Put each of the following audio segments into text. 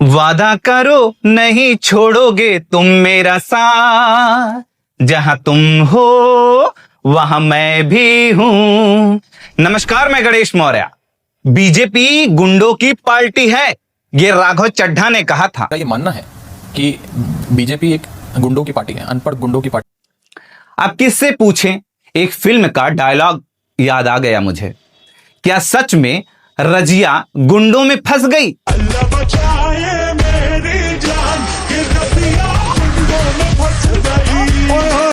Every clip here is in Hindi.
वादा करो नहीं छोड़ोगे तुम मेरा साथ, जहां तुम हो वहां मैं भी हूं। नमस्कार, मैं गणेश मौर्य। बीजेपी गुंडों की पार्टी है, ये राघव चड्ढा ने कहा था। ये मानना है कि बीजेपी एक गुंडों की पार्टी है, अनपढ़ गुंडों की पार्टी। अब किससे पूछें, एक फिल्म का डायलॉग याद आ गया मुझे। क्या सच में रजिया गुंडों में फंस गई? अल्लाह बचाए मेरी जान कि रजिया गुंडों में फंस गई।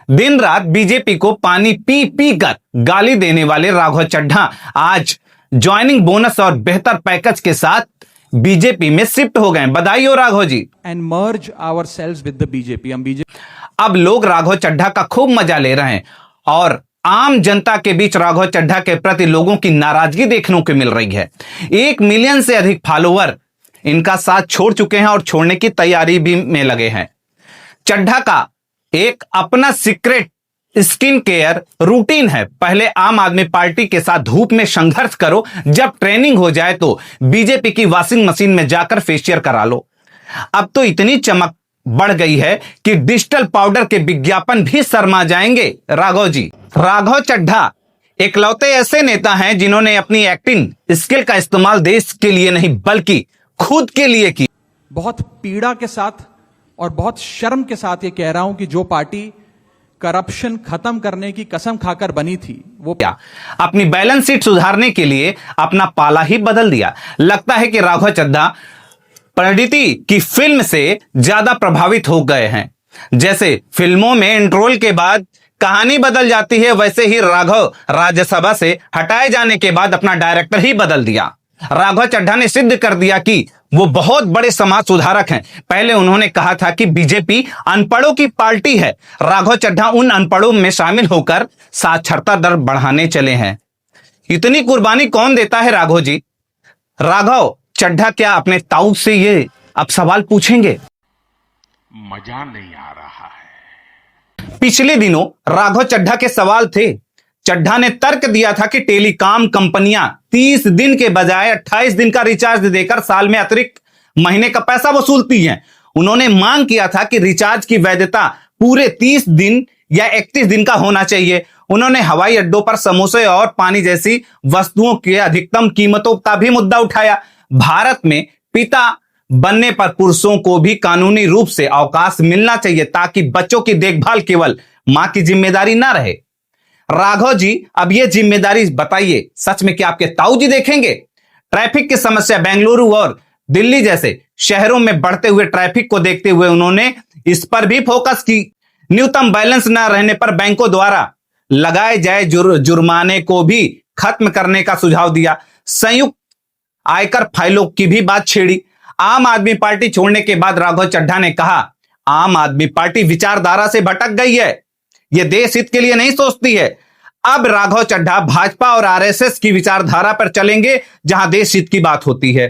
दिन रात बीजेपी को पानी पी पी कर गाली देने वाले राघव चड्ढा आज ज्वाइनिंग बोनस और बेहतर पैकेज के साथ बीजेपी में शिफ्ट हो गए। बधाई हो Raghav ji. and merge ourselves with the BJP. हम बीजेपी अब लोग राघव चड्ढा का खूब मजा ले रहे हैं और आम जनता के बीच राघव चड्ढा के प्रति लोगों की नाराजगी देखने को मिल रही है। 1 मिलियन से अधिक फॉलोअर इनका साथ छोड़ चुके हैं और छोड़ने की तैयारी भी में लगे हैं। चड्ढा का एक अपना सीक्रेट स्किन केयर रूटीन है। पहले आम आदमी पार्टी के साथ धूप में संघर्ष करो, जब ट्रेनिंग हो जाए तो बीजेपी की वॉशिंग मशीन में जाकर फेशियल करा लो। अब तो इतनी चमक बढ़ गई है कि डिजिटल पाउडर के विज्ञापन भी शर्मा जाएंगे। राघव जी, राघव चड्ढा इकलौते ऐसे नेता हैं जिन्होंने अपनी एक्टिंग स्किल का इस्तेमाल देश के लिए नहीं बल्कि खुद के लिए की। बहुत पीड़ा के साथ और बहुत शर्म के साथ ये कह रहा हूं कि जो पार्टी करप्शन खत्म करने की कसम खाकर बनी थी, वो क्या अपनी बैलेंस शीट सुधारने के लिए अपना पाला ही बदल दिया। लगता है कि राघव चड्ढा परिणीति की फिल्म से ज्यादा प्रभावित हो गए हैं। जैसे फिल्मों में इंट्रोल के बाद कहानी बदल जाती है, वैसे ही राघव राज्यसभा से हटाए जाने के बाद अपना डायरेक्टर ही बदल दिया। राघव चड्ढा ने सिद्ध कर दिया कि वो बहुत बड़े समाज सुधारक हैं। पहले उन्होंने कहा था कि बीजेपी अनपढ़ों की पार्टी है। राघव चड्ढा उन अनपढ़ों में शामिल होकर साक्षरता दर बढ़ाने चले हैं। इतनी कुर्बानी कौन देता है राघव जी? राघव चड्ढा क्या अपने ताऊ से ये अब सवाल पूछेंगे? मजा नहीं आ रहा है। पिछले दिनों राघव चड्ढा के सवाल थे। चड्ढा ने तर्क दिया था कि टेलीकॉम कंपनियां 30 दिन के बजाय 28 दिन का रिचार्ज देकर साल में अतिरिक्त महीने का पैसा वसूलती हैं। उन्होंने मांग किया था कि रिचार्ज की वैधता पूरे 30 दिन या 31 दिन का होना चाहिए। उन्होंने हवाई अड्डों पर समोसे और पानी जैसी वस्तुओं की अधिकतम कीमतों का भी मुद्दा उठाया। भारत में पिता बनने पर पुरुषों को भी कानूनी रूप से अवकाश मिलना चाहिए ताकि बच्चों की देखभाल केवल मां की जिम्मेदारी ना रहे। राघव जी, अब यह जिम्मेदारी बताइए, सच में क्या आपके ताऊ जी देखेंगे? ट्रैफिक की समस्या बेंगलुरु और दिल्ली जैसे शहरों में बढ़ते हुए ट्रैफिक को देखते हुए उन्होंने इस पर भी फोकस की। न्यूनतम बैलेंस न रहने पर बैंकों द्वारा लगाए जाए जुर्माने को भी खत्म करने का सुझाव दिया। संयुक्त आयकर फाइलों की भी बात छेड़ी। आम आदमी पार्टी छोड़ने के बाद राघव चड्ढा ने कहा, आम आदमी पार्टी विचारधारा से भटक गई है, यह देश हित के लिए नहीं सोचती है। अब राघव चड्ढा भाजपा और आरएसएस की विचारधारा पर चलेंगे जहां देश हित की बात होती है।